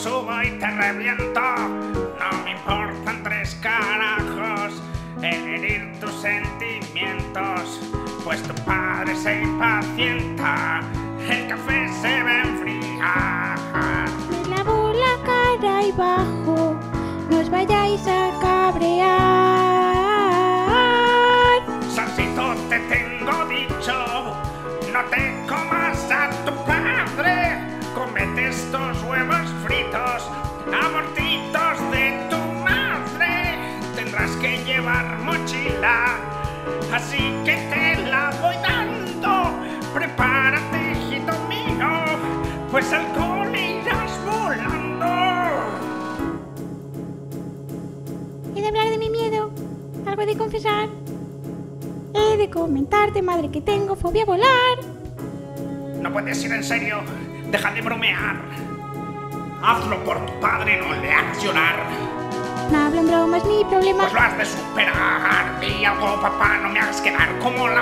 subo y te reviento. No me importan tres carajos herir tus sentimientos, pues tu padre se impacienta, el café se va a enfriar. Me lavo la cara y bajo, no os vayáis a cabrear. Salsito, te tengo dicho, no te comas a tu padre. Cómete estos huevos fritos, amortitos de tu madre. Tendrás que llevar mochila, así que te la voy dando. Prepárate, hijito mío, pues al cole irás volando. He de hablar de mi miedo, algo de confesar. He de comentarte, madre, que tengo fobia a volar. No puedes ir en serio, deja de bromear. Hazlo por tu padre, no le hagas llorar. No hablo en bromas, mi problema. Pues lo has de superar. Di algo, papá, no me hagas quedar como la